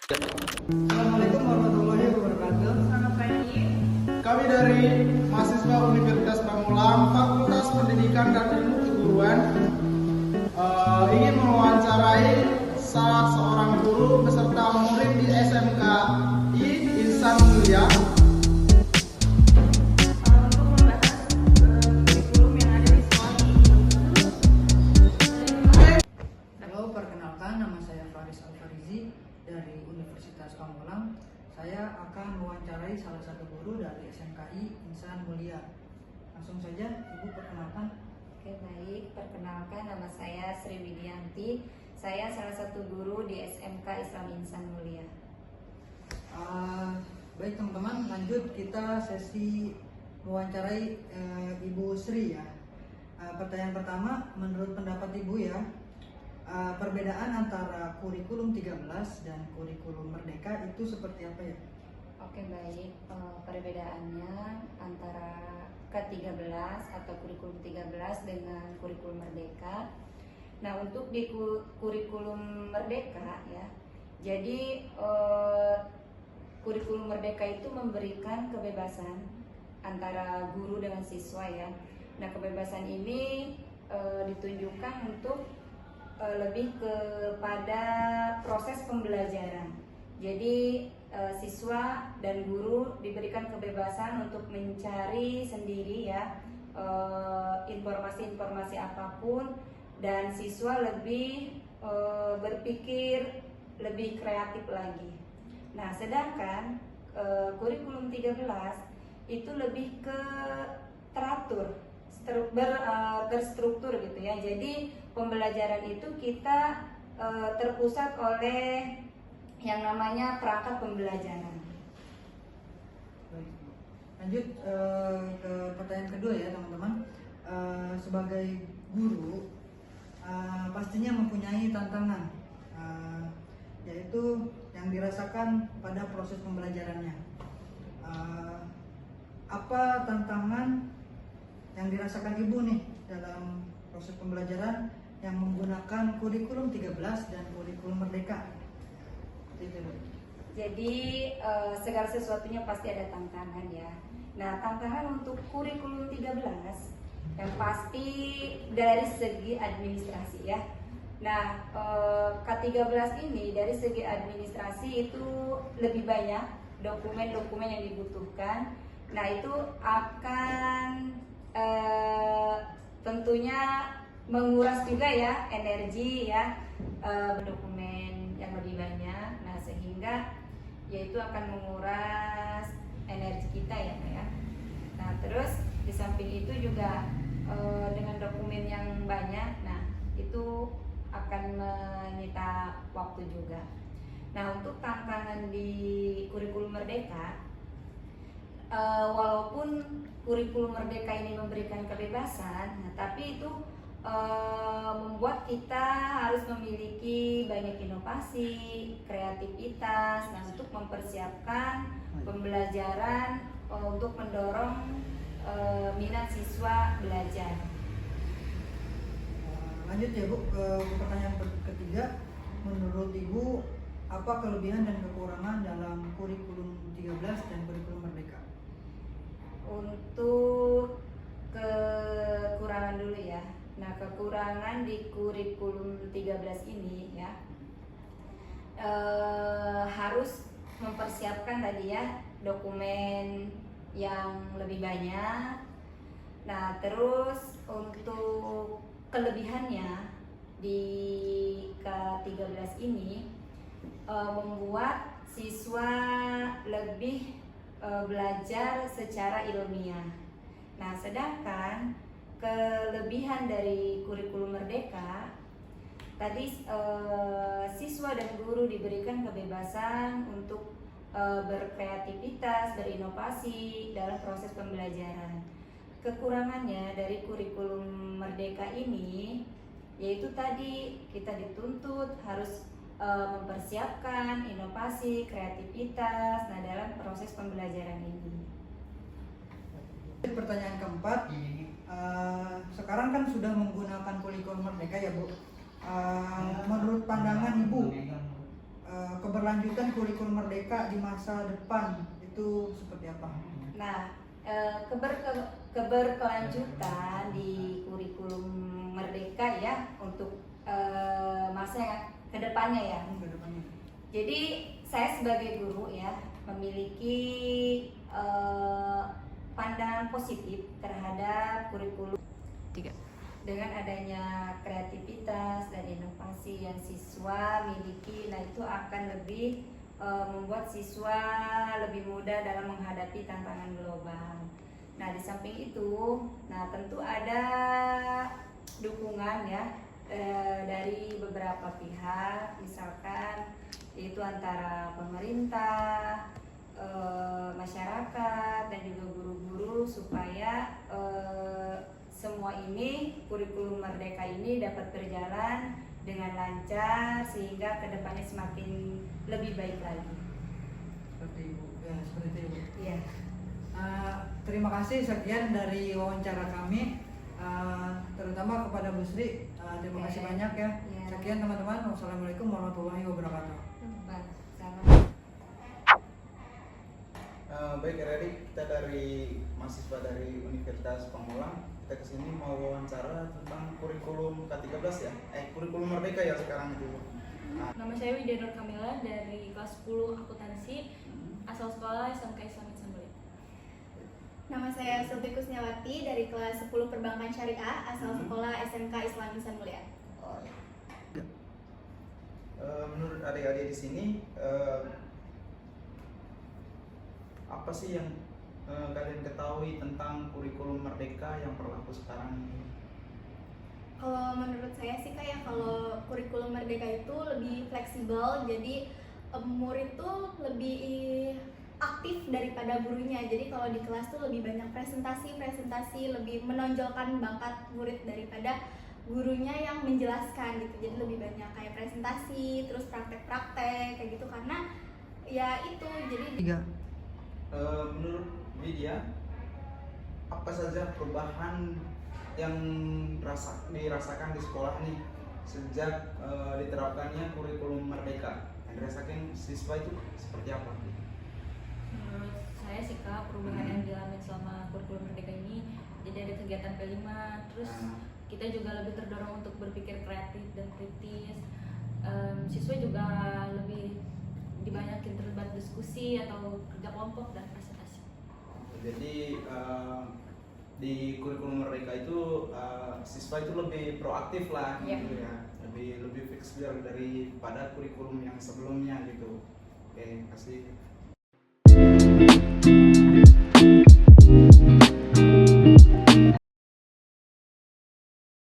Assalamualaikum warahmatullahi wabarakatuh. Selamat pagi. Kami dari mahasiswa Universitas Pamulang, Fakultas Pendidikan dan Ilmu Keguruan, ingin mewawancarai salah seorang guru beserta murid di SMKI Insan Mulia. Untuk membahas kurikulum yang ada di sekolah ini. Halo, perkenalkan nama saya Faris Alfarizi dari Universitas Pamulang. Saya akan mewawancarai salah satu guru dari SMKI Insan Mulia. Langsung saja, Ibu perkenalkan. Oke, baik. Perkenalkan, nama saya Sri Widianti. Saya salah satu guru di SMK Islam Insan Mulia. Baik teman-teman, lanjut kita sesi mewawancarai Ibu Sri ya. Pertanyaan pertama, menurut pendapat Ibu ya, perbedaan antara kurikulum 13 dan kurikulum Merdeka itu seperti apa ya? Oke, baik. Perbedaannya antara K13 atau kurikulum 13 dengan kurikulum Merdeka. Nah, untuk di kurikulum Merdeka ya, jadi kurikulum Merdeka itu memberikan kebebasan antara guru dengan siswa ya. Nah, kebebasan ini ditunjukkan untuk lebih kepada proses pembelajaran. Jadi siswa dan guru diberikan kebebasan untuk mencari sendiri ya informasi-informasi apapun, dan siswa lebih berpikir lebih kreatif lagi. Nah, sedangkan kurikulum 13 itu lebih ke teratur, terstruktur gitu ya. Jadi pembelajaran itu kita terpusat oleh yang namanya perangkat pembelajaran. Baik. Lanjut ke pertanyaan kedua ya teman-teman. Sebagai guru pastinya mempunyai tantangan, yaitu yang dirasakan pada proses pembelajarannya. Apa tantangan yang dirasakan Ibu nih dalam proses pembelajaran yang menggunakan kurikulum 13 dan kurikulum Merdeka? Jadi segala sesuatunya pasti ada tantangan ya. Nah, tantangan untuk kurikulum 13 yang pasti dari segi administrasi ya. Nah, K13 ini dari segi administrasi itu lebih banyak dokumen-dokumen yang dibutuhkan. Nah, itu akan tentunya menguras juga ya energi ya, dokumen yang lebih banyak. Nah, sehingga yaitu akan menguras energi kita ya Pak ya. Nah, terus di samping itu juga dengan dokumen yang banyak, nah itu akan menyita waktu juga. Nah, untuk tantangan di kurikulum Merdeka, walaupun kurikulum Merdeka ini memberikan kebebasan, nah, tapi itu membuat kita harus memiliki banyak inovasi, kreativitas, nah untuk mempersiapkan pembelajaran untuk mendorong minat siswa belajar. Lanjut ya Bu ke pertanyaan ketiga. Menurut Ibu, apa kelebihan dan kekurangan dalam kurikulum 13 dan kurikulum Merdeka? Untuk kekurangan dulu ya. Nah, kekurangan di kurikulum 13 ini ya, harus mempersiapkan tadi ya dokumen yang lebih banyak. Nah, terus untuk kelebihannya di K13 ini membuat siswa lebih belajar secara ilmiah. Nah, sedangkan kelebihan dari kurikulum Merdeka tadi siswa dan guru diberikan kebebasan untuk berkreativitas, berinovasi dalam proses pembelajaran. Kekurangannya dari kurikulum Merdeka ini yaitu tadi kita dituntut harus mempersiapkan inovasi, kreativitas nah dalam proses pembelajaran ini. Pertanyaan keempat, sekarang kan sudah menggunakan kurikulum Merdeka ya Bu. Menurut pandangan Ibu, keberlanjutan kurikulum Merdeka di masa depan itu seperti apa? Nah, keberkelanjutan di kurikulum Merdeka ya untuk masa yang kedepannya ya. Ke depannya. Jadi saya sebagai guru ya memiliki pandangan positif terhadap kurikulum dengan adanya kreativitas dan inovasi yang siswa miliki. Nah itu akan lebih membuat siswa lebih mudah dalam menghadapi tantangan global. Nah di samping itu, nah tentu ada dukungan ya dari beberapa pihak, misalkan yaitu antara pemerintah, masyarakat dan juga guru-guru supaya semua ini kurikulum Merdeka ini dapat berjalan dengan lancar sehingga kedepannya semakin lebih baik lagi. Seperti Ibu, ya seperti itu Ibu. Iya. Terima kasih sekian dari wawancara kami, terutama kepada Bu Sri. Terima kasih banyak ya. Iya. Sekian teman-teman. Wassalamualaikum warahmatullahi wabarakatuh. Salam. Baik adik-adik, kita dari mahasiswa dari Universitas Pamulang, kita kesini mau wawancara tentang kurikulum K13 ya, kurikulum Merdeka ya sekarang itu. Nah, Nama saya Widya Nur Kamila dari kelas 10 akuntansi, asal sekolah SMK Islami Sanmulia. Nama saya Sulti Kusniawati dari kelas 10 Perbankan Syariah, asal sekolah SMK Islam Insan Mulia. menurut adik-adik di sini apa sih yang kalian ketahui tentang kurikulum Merdeka yang berlaku sekarang ini? Kalau menurut saya sih kayak kalau kurikulum Merdeka itu lebih fleksibel, jadi murid tuh lebih aktif daripada gurunya. Jadi kalau di kelas tuh lebih banyak presentasi, lebih menonjolkan bakat murid daripada gurunya yang menjelaskan gitu. Jadi lebih banyak kayak presentasi, terus praktek-praktek kayak gitu, karena ya itu jadi Menurut Widya, apa saja perubahan yang dirasakan di sekolah nih sejak diterapkannya kurikulum Merdeka? Yang dirasakan siswa itu seperti apa? Menurut saya sih Kak, perubahan yang dialami selama kurikulum Merdeka ini, jadi ada kegiatan P5, terus kita juga lebih terdorong untuk berpikir kreatif dan kritis. Siswa juga lebih dibanyakin terlibat diskusi atau kerja kelompok dan presentasi. Jadi di kurikulum Merdeka itu siswa itu lebih proaktif lah, gitu ya, lebih fleksibel daripada kurikulum yang sebelumnya gitu. Oke, kasih.